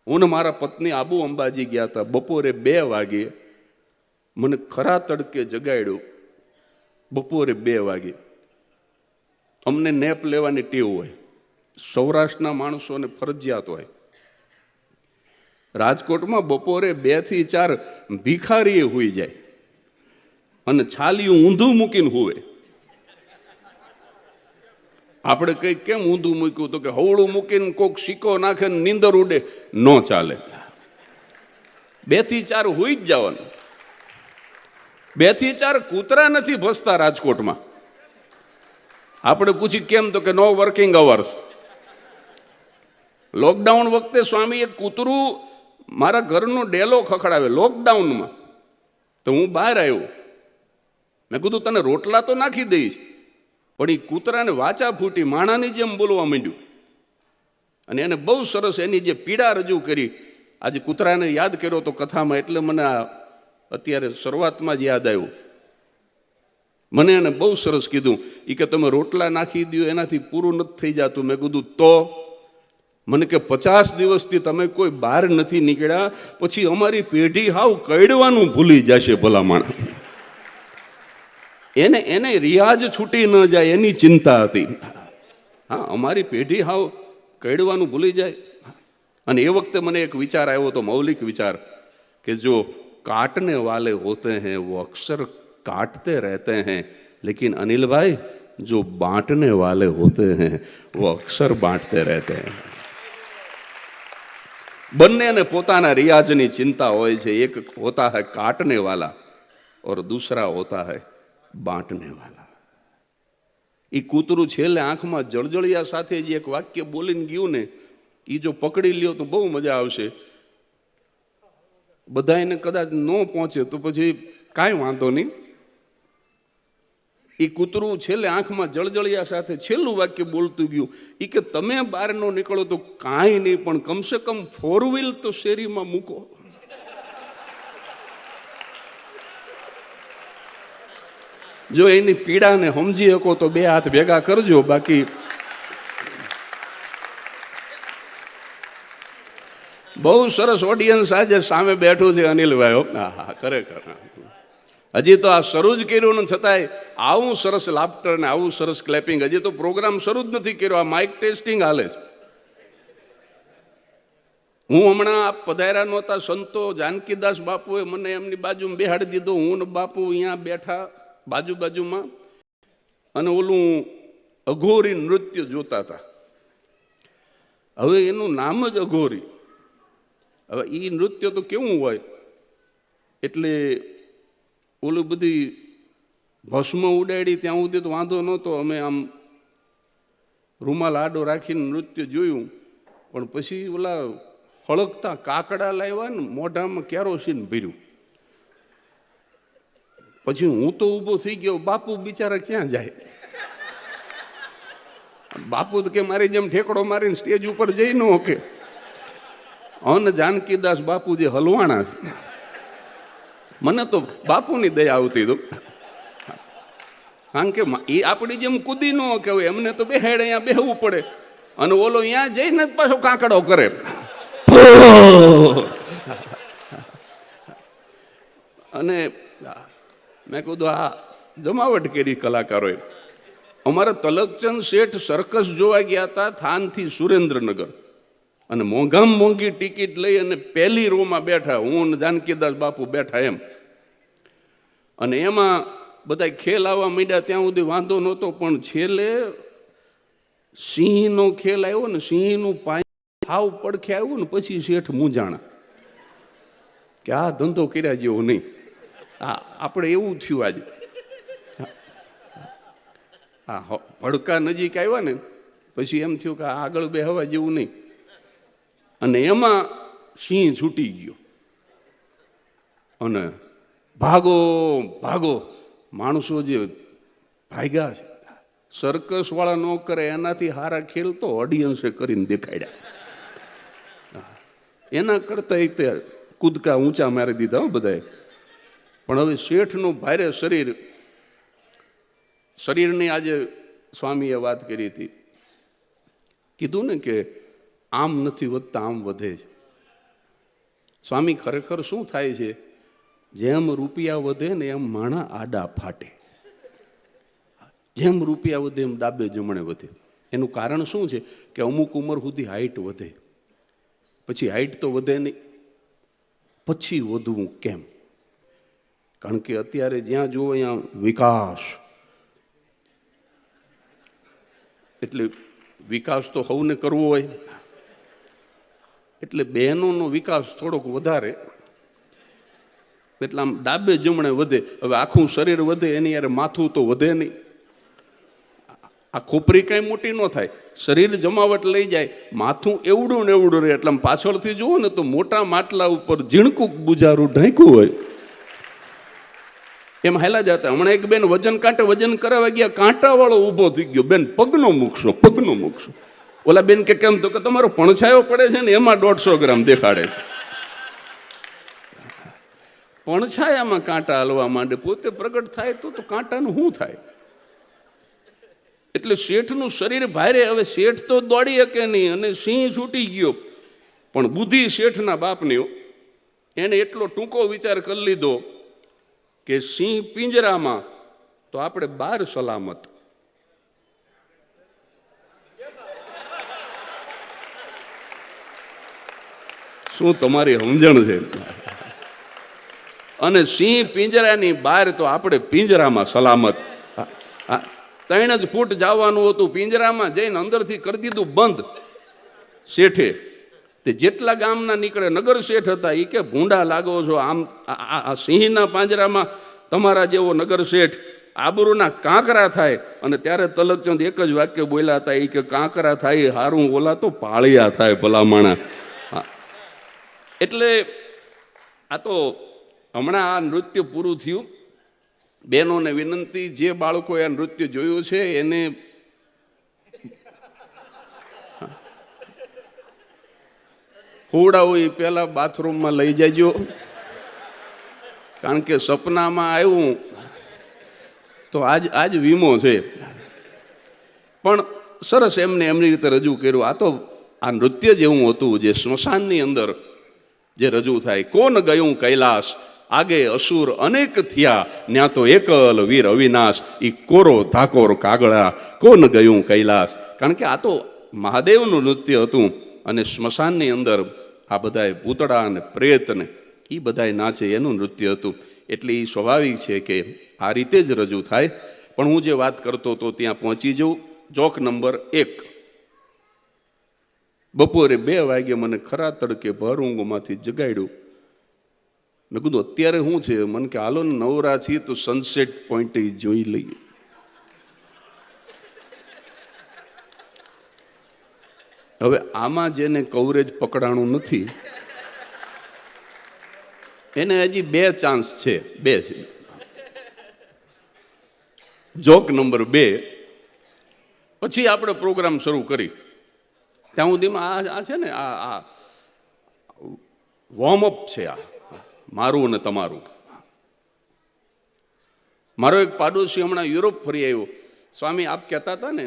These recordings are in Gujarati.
હું ને મારા પત્ની આબુ અંબાજી ગયા હતા. બપોરે 2 વાગે મને ખરા તડકે જગાડ્યો. બપોરે 2 વાગે. અમને નેપ લેવાની ટેવ હોય, સૌરાષ્ટ્રના માણસોને ફરજિયાત હોય. રાજકોટમાં બપોરે 2 થી 4 ભિખારીએ હોઈ જાય અને છાલિયું ઊંધું મૂકીને હોવે. આપણે કઈ કેમ ઊંધું મૂક્યું? તો કે હવળું મૂકીને કોક સિક્કો નાખે ને નીંદર ઉડે, ન ચાલે. 2 થી 4 હોઈ જ જવાનું. 2 થી 4 કૂતરા નથી ભસતા રાજકોટમાં. આપણે પૂછી કેમ? તો કે નો વર્કિંગ અવર્સ. લોકડાઉન વખતે સ્વામી એક કૂતરું મારા ઘરનો ડેલો ખખડાવે લોકડાઉનમાં. તો હું બહાર આવ્યો. મેં કીધું તને રોટલા તો નાખી દઈશ, પણ એ કૂતરાને વાચા ફૂટી માણાની જેમ બોલવા માંડ્યું. અને એને બહુ સરસ એની જે પીડા રજૂ કરી. આજે કૂતરાને યાદ કર્યો તો કથામાં, એટલે મને અત્યારે શરૂઆતમાં જ યાદ આવ્યું. મને એને બહુ સરસ કીધું. એ કે તમે રોટલા નાખી દો એનાથી પૂરું નથી થઈ જતું. મેં કીધું તો? મને કે 50 દિવસથી તમે કોઈ બહાર નથી નીકળ્યા, પછી અમારી પેઢી હાવ કડવાનું ભૂલી જશે ભલામણ. એને રિયાજ છૂટી ન જાય એની ચિંતા હતી. હા, અમારી પેઢી હાવ કડવાનું ભૂલી જાય. અને એ વખતે મને એક વિચાર આવ્યો હતો, મૌલિક વિચાર, કે જો કાટને વાલે હોતે हैं वो अक्सर काटते रहते हैं, लेकिन अनिल भाई जो बांटने वाले होते हैं वो अक्सर बांटते रहते हैं. બંનેને પોતાના રિયાજની ચિંતા હોય છે. એક હોતા હૈ કાટને વાલા और दूसरा होता है बांटने वाला. એ કૂતરું છેલ્લે આંખમાં જળજળિયા સાથે જે એક વાક્ય બોલીને ગયું ને, એ જો પકડી લ્યો તો બહુ મજા આવશે. બધાને કદાચ ન પહોંચે તો પછી કાંઈ વાંધો નહીં. એ કૂતરું છેલ્લે આંખમાં જળજળિયા સાથે છેલ્લું વાક્ય બોલતું ગયું. એ કે તમે બહાર ન નીકળો તો કાંઈ નહીં, પણ કમસે કમ 4 વ્હીલ તો શેરીમાં મૂકો. જો એની પીડાને સમજી શકો તો 2 હાથ ભેગા કરજો. બાકી બહુ સરસ ઓડિયન્સ આજે સામે બેઠું છે અનિલભાઈ. હા, ખરેખર હજી તો આ શરૂ જ કર્યું ને છતાંય આવું સરસ લાફ્ટર ને આવું સરસ ક્લેપિંગ. હજી તો પ્રોગ્રામ શરૂ જ નથી કર્યો, આ માઇક ટેસ્ટિંગ હાલે છે. હું હમણાં આ પધાર્યા નહોતા સંતો, જાનકીદાસ બાપુએ મને એમની બાજુમાં બેહાડી દીધો. હું ને બાપુ અહીંયા બેઠા બાજુમાં, અને ઓલું અઘોરી નૃત્ય જોતા હતા. હવે એનું નામ જ અઘોરી. હવે એ નૃત્ય તો કેવું હોય, એટલે ઓલું બધી ભસ્મ ઉડાડી ત્યાં સુધી તો વાંધો નહોતો. અમે આમ રૂમાલ આડો રાખીને નૃત્ય જોયું. પણ પછી ઓલા હળકતા કાકડા લાવ્યા ને, મોઢામાં કેરોસીન ભર્યું. પછી હું તો ઊભો થઈ ગયો. બાપુ બિચારા ક્યાં જાય? બાપુ તો કે મારી જેમ ઠેકડો મારીને સ્ટેજ ઉપર જઈ ન કે. અને જાનકીદાસ બાપુ જે હલવાણા છે, મને તો બાપુની દયા આવતી હતું. કારણ કે એ આપણી જેમ કૂદી ન કહેવાય, એમને તો બેહેડ અહીંયા બેહવું પડે. અને ઓલો અહીંયા જઈને જ પાછો કાકડો કરે. અને મેં કીધું આ જમાવટ કરી કલાકારોએ. અમારા તલકચંદ શેઠ સર્કસ જોવા ગયા હતા થાનથી સુરેન્દ્રનગર, અને મોંઘામાં મોંઘી ટિકિટ લઈ અને પહેલી રોમાં બેઠા. હું ને જાનકીદાસ બાપુ બેઠા એમ. અને એમાં બધા ખેલ આવવા માંડ્યા. ત્યાં સુધી વાંધો નહોતો, પણ છેલ્લે સિંહનો ખેલ આવ્યો ને, સિંહનું પાય હાવ પડખે આવ્યું ને, પછી શેઠ મૂંઝાણા કે આ ધંધો કર્યા જેવો નહીં. આપણે એવું થયું આજે. હા, ભડકા નજીક આવ્યા ને પછી એમ થયું કે આગળ બેહવા જેવું નહીં. અને એમાં સિંહ છૂટી ગયો અને ભાગો ભાગો માણસો જે ભાગ્યા છે. સર્કસ વાળા ન કરે એનાથી હારા ખેલ તો ઓડિયન્સે કરીને દેખાડ્યા. એના કરતા તે કૂદકા ઊંચા મારી દીધા બધાએ. પણ હવે શેઠનું ભારે શરીરની આજે સ્વામીએ વાત કરી હતી. કીધું ને કે આમ નથી વધતા, આમ વધે છે. સ્વામી ખરેખર શું થાય છે, જેમ રૂપિયા વધે ને એમ માણા આડા ફાટે, જેમ રૂપિયા વધે એમ ડાબે જમણે વધે. એનું કારણ શું છે કે અમુક ઉંમર સુધી હાઈટ વધે, પછી હાઈટ તો વધે નહીં, પછી વધવું કેમ? કારણ કે અત્યારે જ્યાં જુઓ અહીંયા વિકાસ, એટલે વિકાસ તો સૌને કરવો હોય, એટલે બહેનોનો વિકાસ થોડોક વધારે, એટલે આમ ડાબે જમણે વધે. હવે આખું શરીર વધે એની યારે માથું તો વધે નહીં. આ ખોપરી કાંઈ મોટી ન થાય, શરીર જમાવટ લઈ જાય, માથું એવડું ને એવડું રહે. એટલે આમ પાછળથી જુઓ ને તો મોટા માટલા ઉપર ઝીણકું બુજારું ઢાંક્યું હોય એમ હાલા જતા. હમણાં એક બેન વજન કાંટે વજન કરાવવા ગયા, કાંટાવાળો ઊભો થઈ ગયો, બેન પગનો મૂકશો, પગનો મૂકશો. ઓલા બેન કે કેમ? તો કે તમારો પણછાયો પડે છે ને એમાં 150 ગ્રામ દેખાડે. પણછાયામાં કાંટા હલવા માંડે, પોતે પ્રગટ થાય તો કાંટાનું શું થાય? એટલે શેઠનું શરીર ભારે. હવે શેઠ તો દોડી શકે નહીં અને સિંહ છૂટી ગયો, પણ બુદ્ધિ શેઠના બાપની. એને એટલો ટૂંકો વિચાર કરી લીધો કે સિંહ પિંજરામાં તો આપણે બહાર સલામત. શું તમારી સમજણ છે? અને સિંહ પિંજરાની બહાર તો આપણે પિંજરામાં સલામત. 3 જ ફૂટ જવાનું હતું, પિંજરામાં જઈને અંદરથી કરી દીધું બંધ શેઠે. તે જેટલા ગામના નીકળે, નગર શેઠ હતા, એ કે ભૂંડા લાગો છો, આમ આ સિંહના પાંજરામાં તમારા જેવો નગર શેઠ, આબરૂના કાંકરા થાય. અને ત્યારે તલકચંદ એક જ વાક્ય બોલ્યા હતા, એ કે કાંકરા થાય હારું, ઓલા તો પાળિયા થાય ભલામણા. એટલે આ તો હમણાં આ નૃત્ય પૂરું થયું. બહેનોને વિનંતી, જે બાળકોએ આ નૃત્ય જોયું છે એને હોવડાવો એ પહેલા બાથરૂમમાં લઈ જજો, કારણ કે સપનામાં આવ્યું તો આજ વીમો છે. પણ સરસ એમને એમની રીતે રજૂ કર્યું. આ તો આ નૃત્ય જેવું હતું જે સ્મશાનની અંદર જે રજૂ થાય. કોણ ગયું કૈલાસ, આગે અસુર અનેક થયા, ન્યા તો એકલ વીર અવિનાશ, ઈ કોરો ધાકોર કાગડા, કોણ ગયું કૈલાસ. કારણ કે આ તો મહાદેવનું નૃત્ય હતું અને સ્મશાનની અંદર આ બધાય ભૂતળા અને પ્રેત ને એ બધાય નાચે એનું નૃત્ય હતું. એટલે એ સ્વાભાવિક છે કે આ રીતે જ રજૂ થાય. પણ હું જે વાત કરતો હતો ત્યાં પહોંચી જઉં. Joke number 1. બપોરે 2 વાગે મને ખરા તડકે ભર ઊંઘમાંથી જગાડ્યું. મેં કીધું અત્યારે શું છે? મને કે હાલો ને નવરા છીએ તો સનસેટ પોઈન્ટ જોઈ લઈએ. હવે આમાં જેને કવરેજ પકડાણું નથી એને હજી 2 ચાન્સ છે. 2 છે. જોક નંબર 2 પછી આપણે પ્રોગ્રામ શરૂ કરી. ત્યાં સુધીમાં આ છે ને આ વોર્મઅપ છે, આ મારું અને તમારું. મારો એક પાડોશી હમણાં યુરોપ ફરી આવ્યો. સ્વામી આપ કહેતા હતા ને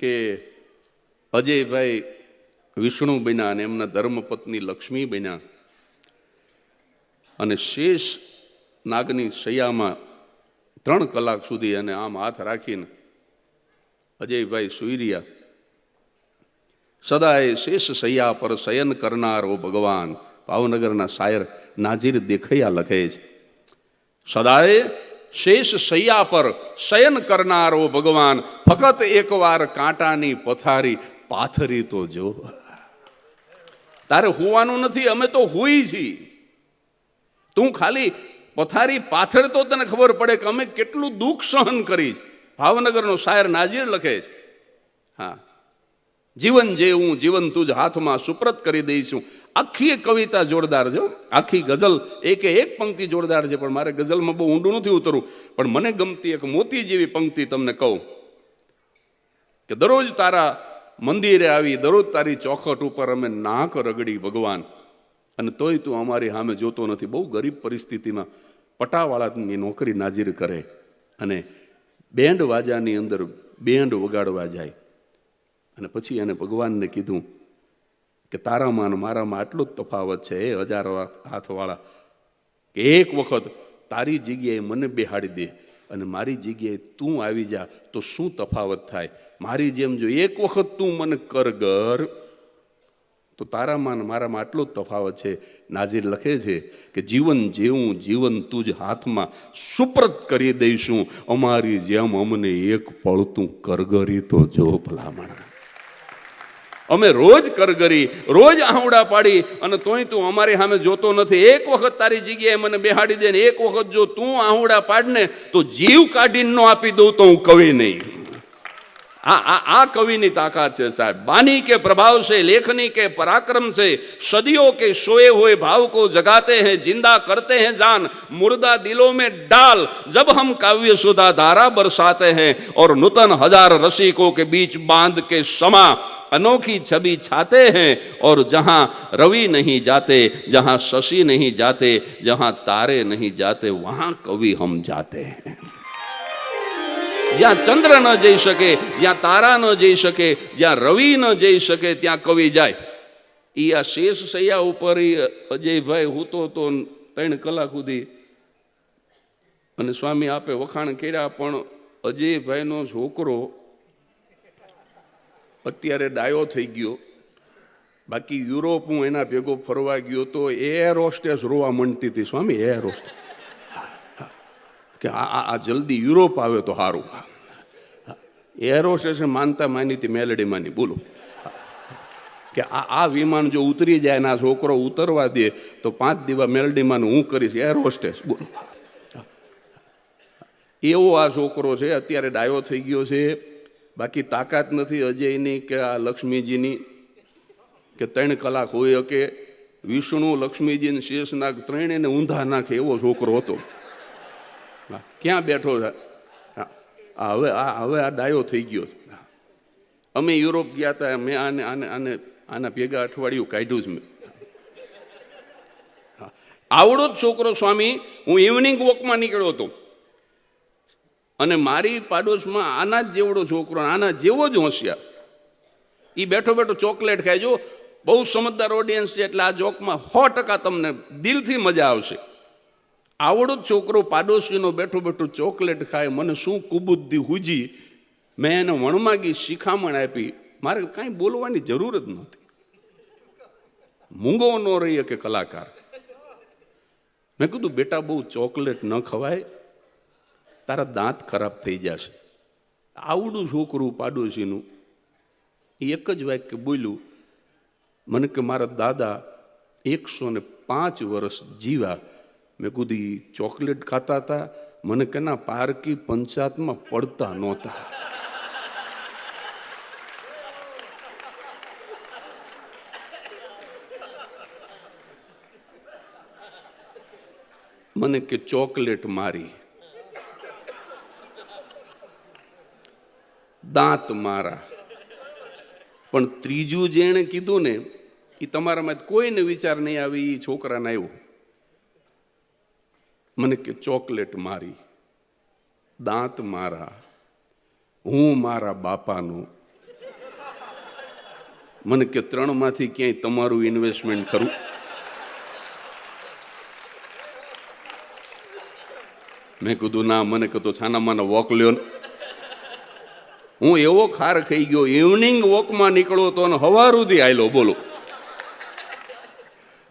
કે અજયભાઈ વિષ્ણુ બન્યા અને એમના ધર્મપત્ની લક્ષ્મી બન્યા અને શેષ નાગની શૈયામાં 3 કલાક સુધી અને આમ હાથ રાખીને અજયભાઈ સૂઈ રહ્યા. સદાય શેષ શૈયા પર શયન કરનાર ઓ ભગવાન, ભાવનગરના શાયર નાજીર દેખૈયા લખે છે. સદાય શેષ શૈયા પર શયન કરનાર ઓ ભગવાન, ફકત એકવાર કાંટાની પથારી પાથરી તો જો. તારે હોવાનું નથી, અમે તો હોઈ છીએ. તું ખાલી પથારી પાથર તો તને ખબર પડે કે અમે કેટલું દુઃખ સહન કરી. ભાવનગરનો શાયર નાજીર લખે છે. હા, જીવન જેવું જીવન તું જ હાથમાં સુપ્રત કરી દઈશું. આખી કવિતા જોરદાર છે, આખી ગઝલ એક પંક્તિ જોરદાર છે. પણ મારે ગઝલમાં બહુ ઊંડું નથી ઉતરવું, પણ મને ગમતી એક મોતી જેવી પંક્તિ તમને કહું કે દરરોજ તારા મંદિરે આવી, દરરોજ તારી ચોખટ ઉપર અમે નાક રગડી ભગવાન, અને તોય તું અમારી સામે જોતો નથી. બહુ ગરીબ પરિસ્થિતિમાં પટાવાળાની નોકરી નાજીર કરે અને બેન્ડ વાજાની અંદર બેન્ડ વગાડવા જાય. અને પછી એને ભગવાનને કીધું કે તારામાં ને મારામાં આટલું જ તફાવત છે એ હજારો હાથવાળા, કે એક વખત તારી જગ્યાએ મને બેહાડી દે અને મારી જગ્યાએ તું આવી જા તો શું તફાવત થાય? મારી જેમ જો એક વખત તું મને કરગર તો તારામાં ને મારામાં આટલો જ તફાવત છે. નાઝીર લખે છે કે જીવન જેવું જીવન તું જ હાથમાં સુપ્રત કરી દઈશું, અમારી જેમ અમને એક પળતું કરગરી તો જો ભલામણ. અમે રોજ કરગરી, રોજ આહુડા પાડી અને તોય તું અમારી સામે જોતો નથી. એક વખત તારી જગ્યાએ મને બેહાડી દે ને એક વખત જો તું આહુડા પાડને તો જીવ કાઢીને ન આપી દઉં તો હું કવિ નહીં. આ कवि ताकत है साहब. बानी के प्रभाव से, लेखनी के पराक्रम से सदियों के सोए हुए भाव को जगाते हैं, जिंदा करते हैं जान, मुर्दा दिलों में डाल. जब हम काव्य सुधा धारा बरसाते हैं और नूतन हजार रसिकों के बीच बांध के समा अनोखी छवि छाते हैं. और जहां रवि नहीं जाते, जहां शशि नहीं जाते, जहां तारे नहीं जाते, वहां कवि हम जाते हैं. જ્યાં ચંદ્ર ન જઈ શકે, જ્યાં તારા ન જઈ શકે, જ્યાં રવિ ન જઈ શકે, ત્યાં કવિ જાય. એ આ શેષ સૈયા ઉપર અજયભાઈ હૂતો તો 3 કલાક સુધી અને સ્વામી આપે વખાણ કર્યા. પણ અજયભાઈનો છોકરો અત્યારે ડાયો થઈ ગયો. બાકી યુરોપ હું એના ભેગો ફરવા ગયો તો એર હોસ્ટેસ રોવા માંડતી હતી. સ્વામી એર હોસ્ટેસ કે આ જલ્દી યુરોપ આવે તો સારું. એર હોસ્ટેસ માનતા માની હતી મેલડી માની. બોલો કે આ વિમાન જો ઉતરી જાય ને આ છોકરો ઉતરવા દે તો 5 દિવસ મેલડીમાં હું કરીશ એર હોસ્ટેસ. બોલો એવો આ છોકરો છે. અત્યારે ડાયો થઈ ગયો છે. બાકી તાકાત નથી અજયની કે આ લક્ષ્મીજીની કે 3 કલાક હોય કે વિષ્ણુ લક્ષ્મીજી ને શેષનાગ ત્રણેયને ઊંધા નાખે એવો છોકરો હતો. ક્યાં બેઠો છે હવે આ ડાયો થઈ ગયો. અમે યુરોપ ગયા હતા. મેં આના ભેગા અઠવાડિયું કાઢ્યું જ. મેં આવડો જ છોકરો સ્વામી. હું ઇવનિંગ વોકમાં નીકળ્યો હતો અને મારી પાડોશમાં આના જ જેવડો છોકરો, આના જેવો જ હોશિયાર, એ બેઠો બેઠો ચોકલેટ ખાય. જો બહુ સમજદાર ઓડિયન્સ છે એટલે આ જોકમાં 100% તમને દિલથી મજા આવશે. આવડો જ છોકરો પાડોશીનો બેઠો બેઠો ચોકલેટ ખાય. મને શું કુબુદ્ધિ હુજી, મેં એને વણમાગી શિખામણ આપી. મારે કાંઈ બોલવાની જરૂર જ નહોતી. મૂંગો ન રહી કે કલાકાર. મેં કીધું બેટા બહુ ચોકલેટ ન ખવાય, તારા દાંત ખરાબ થઈ જશે. આવડું છોકરું પાડોશીનું એક જ વાક્ય બોલ્યું. મને કે મારા દાદા 105 વર્ષ જીવ્યા. મેં કીધું ચોકલેટ ખાતા હતા? મને કે ના, પારકી પંચાયતમાં પડતા નહોતા. મને કે ચોકલેટ મારી, દાંત મારા. પણ ત્રીજું જેણે કીધું ને એ તમારામાં કોઈને વિચાર નહીં આવી. એ છોકરાને આવ્યો. મને કે ચોકલેટ મારી, દાંત મારા, હું મારા બાપાનો. મને કે 3માંથી ક્યાંય તમારું ઇન્વેસ્ટમેન્ટ ખરું? મેં કીધું ના. મને કીધું છાના માના વોક લ્યો. હું એવો ખાર ખાઈ ગયો. ઇવનિંગ વોકમાં નીકળો તો હવાર સુધી આયલો. બોલો.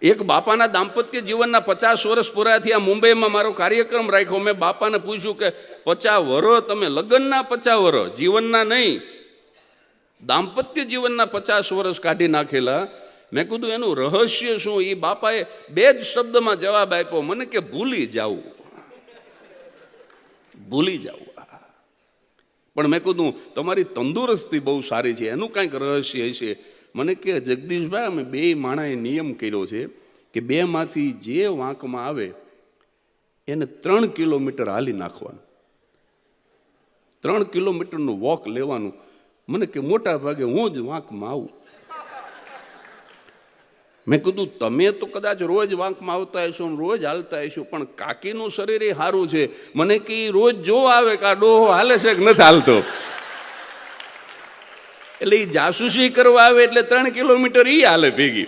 એક બાપાના દાંપત્ય જીવનના 50 વર્ષ પૂરા થયા. મુંબઈમાં મારો કાર્યક્રમ રાખ્યો. મેં બાપાને પૂછ્યું કે 50 વર્ષ તમે લગ્નના 50 વર્ષ, જીવનના નહીં, દાંપત્ય જીવનના 50 વર્ષ કાઢી નાખેલા. મેં કીધું એનું રહસ્ય શું? એ બાપાએ 2 જ શબ્દમાં જવાબ આપ્યો. મને કે ભૂલી જાવું, ભૂલી જાવું. પણ મેં કીધું તમારી તંદુરસ્તી બહુ સારી છે, એનું કાંઈક રહસ્ય હશે. મને કે જગદીશભાઈ અમે 2 માણાએ નિયમ કર્યો છે કે 2માંથી જે વાંકમાં આવે એને 3 કિલોમીટર હાલી નાખવાનું, 3 કિલોમીટરનું વોક લેવાનું. મને કે મોટા ભાગે હું જ વાંકમાં આવું. મેં કીધું તમે તો કદાચ રોજ વાંકમાં આવતા હશો, રોજ હાલતા હશો, પણ કાકીનું શરીર એ સારું છે. મને કે રોજ જો આવે કે આ ડોહો હાલે છે કે નથી હાલતો. એટલે એ જાસૂસી કરવા આવે એટલે 3 કિલોમીટર એ હાલે ભેગી.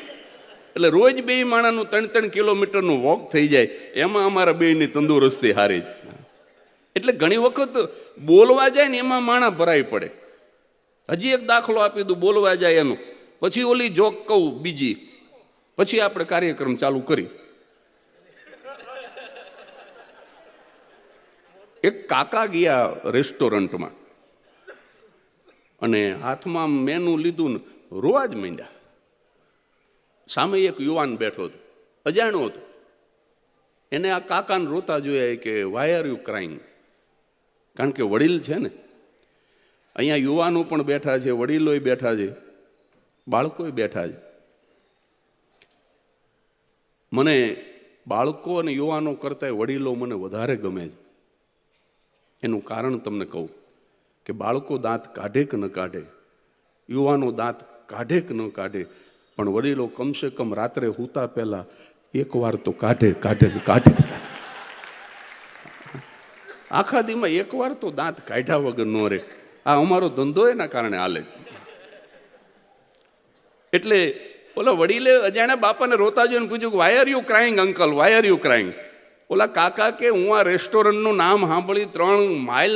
એટલે રોજ બે માણાનું 3-3 કિલોમીટરનું વોક થઈ જાય. એમાં અમારા બેની તંદુરસ્તી હારી જ. એટલે ઘણી વખત બોલવા જાય ને એમાં માણા ભરાઈ પડે. હજી એક દાખલો આપી દઉં, બોલવા જાય એનું, પછી ઓલી જોક કહું બીજી, પછી આપણે કાર્યક્રમ ચાલુ કરી. એક કાકા ગયા રેસ્ટોરન્ટમાં અને હાથમાં મેનુ લીધું ને રોવા જ માંડ્યા. સામે એક યુવાન બેઠો હતો, અજાણ્યો હતો. એને આ કાકાને રોતા જોયા કે વાય આર યુ ક્રાઇંગ? કારણ કે વડીલ છે ને, અહીંયા યુવાનો પણ બેઠા છે, વડીલોય બેઠા છે, બાળકોય બેઠા છે. મને બાળકો અને યુવાનો કરતાં વડીલો મને વધારે ગમે છે. એનું કારણ તમને કહું કે બાળકો દાંત કાઢે કે ન કાઢે, યુવાનો દાંત કાઢે કે ન કાઢે, પણ વડીલો કમસે કમ રાત્રે સૂતા પહેલા એકવાર તો કાઢે કાઢે કાઢે. આખા દીમાં એકવાર તો દાંત કાઢ્યા વગર ન રહે. આ અમારો ધંધો એના કારણે હાલે. એટલે ઓલા વડીલે અજાણ્યા બાપાને રોતા જોઈને પૂછ્યું, why are you crying uncle, why are you crying? ઓલા કાકા કે હું આ રેસ્ટોરન્ટનું નામ સાંભળી 3 માઇલ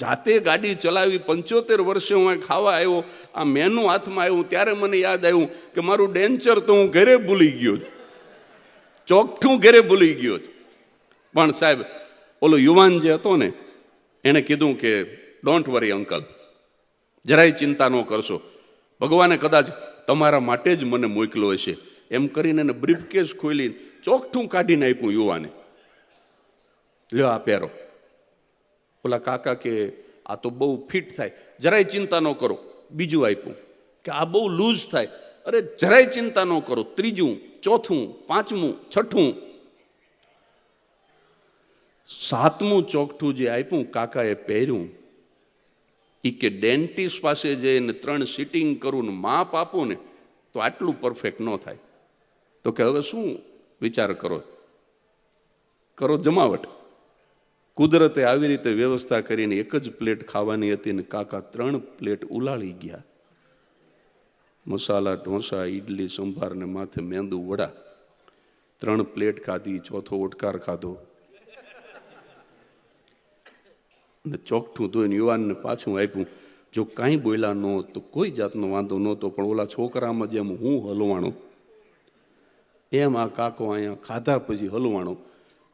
જાતે ગાડી ચલાવી, 75 વર્ષે હું ખાવા આવ્યો, આ મેનુ હાથમાં આવ્યું ત્યારે મને યાદ આવ્યું કે મારું ડેન્ચર તો હું ઘરે ભૂલી ગયો, ચોકઠું ઘરે ભૂલી ગયો. પણ સાહેબ ઓલો યુવાન જે હતો ને એણે કીધું કે ડોન્ટ વરી અંકલ, જરાય ચિંતા ન કરશો, ભગવાને કદાચ તમારા માટે જ મને મોકલ્યો હશે. એમ કરીને એને બ્રીફકેસ ખોલી ચોકઠું કાઢીને આપ્યું યુવાને. લ્યો આ પહેરો. ઓલા કાકા કે આ તો બહુ ફિટ થાય, જરાય ચિંતા ન કરો. બીજું આપ્યું કે આ બહુ લૂઝ થાય, અરે જરાય ચિંતા ન કરો. ત્રીજું, ચોથું, પાંચમું, છઠ્ઠું, 7મું ચોકઠું જે આપ્યું કાકાએ પહેર્યું. એ કે ડેન્ટિસ્ટ પાસે જઈને 3 સિટિંગ કરું ને માપ આપું ને તો આટલું પરફેક્ટ ન થાય. તો કે હવે શું વિચાર કરો? કરો જમાવટ. કુદરતે આવી રીતે વ્યવસ્થા કરીને એક જ પ્લેટ ખાવાની હતી ને કાકા 3 પ્લેટ ઉલાળી ગયા. મસાલા ઢોસા, ઈડલી સંભાર ને માથે મેંદુ વડા. 3 પ્લેટ ખાધી, ચોથો ઓટકાર ખાધો ને ચોકઠું ધોઈને યુવાનને પાછું આપ્યું. જો કાંઈ બોલ્યા ન હોત તો કોઈ જાતનો વાંધો નહોતો, પણ ઓલા છોકરામાં જેમ હું હલવાણો એમ આ કાકો અહીંયા ખાધા પછી હલવાણો.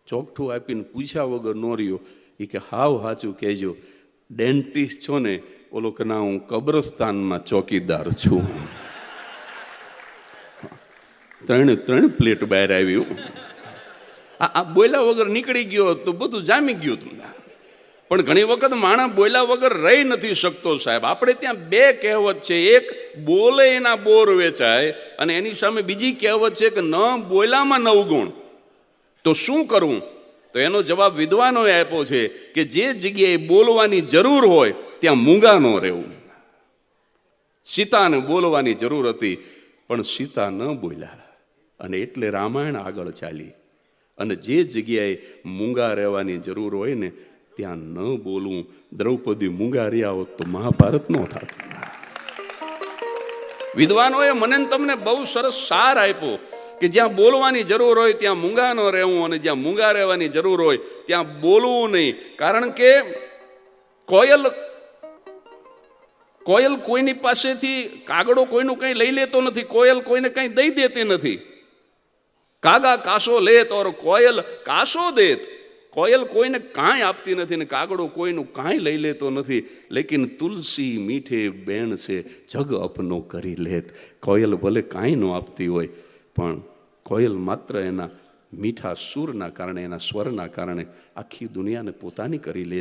ચોકઠું આપીને પૂછ્યા વગર ન રહ્યો. એ કે હાવ સાચું કહેજો, ડેન્ટિસ્ટ છો ને? ઓલો કે ના, હું કબ્રસ્તાનમાં ચોકીદાર છું. 3 પ્લેટ બહાર આવ્યું. આ બોલ્યા વગર નીકળી ગયો તો બધું જામી ગયું હતું. પણ ઘણી વખત માણસ બોલ્યા વગર રહી નથી શકતો સાહેબ. આપણે ત્યાં 2 કહેવત છે, એક બોલે એના બોર વેચાય અને એની સામે બીજી કહેવત છે કે ન બોલામાં 9 ગુણ. તો શું કરવું? તો એનો જવાબ વિદ્વાનોએ આપ્યો છે કે જે જગ્યાએ બોલવાની જરૂર હોય ત્યાં મૂંગા ન રહેવું. સીતાને બોલવાની જરૂર હતી પણ સીતા ન બોલ્યા અને એટલે રામાયણ આગળ ચાલી. અને જે જગ્યાએ મૂંગા રહેવાની જરૂર હોય ને ત્યાં ન બોલવું. દ્રૌપદી મૂંગા રહ્યા હોત તો મહાભારત ન થાત. વિદ્વાનોએ મને તમને બહુ સરસ સાર આપ્યો કે જ્યાં બોલવાની જરૂર હોય ત્યાં મૂંગા ન રહેવું અને જ્યાં મૂંગા રહેવાની જરૂર હોય ત્યાં બોલવું નહીં. કારણ કે કોયલ કોઈની પાસેથી, કાગડો કોઈનું કંઈ લઈ લેતો નથી, કોયલ કોઈને કંઈ દઈ દેતી નથી. કાગા કાસો લેત ઓર કોયલ કાસો દેત. કોયલ કોઈને કાંઈ આપતી નથી ને કાગડો કોઈનું કાંઈ લઈ લેતો નથી. લેકિન તુલસી મીઠે બેણ છે, જગ અપનો કરી લેત. કોયલ ભલે કાંઈ ન આપતી હોય પણ કોયલ માત્ર એના મીઠા સૂરના કારણે, એના સ્વરના કારણે આખી દુનિયાને પોતાની કરી લે.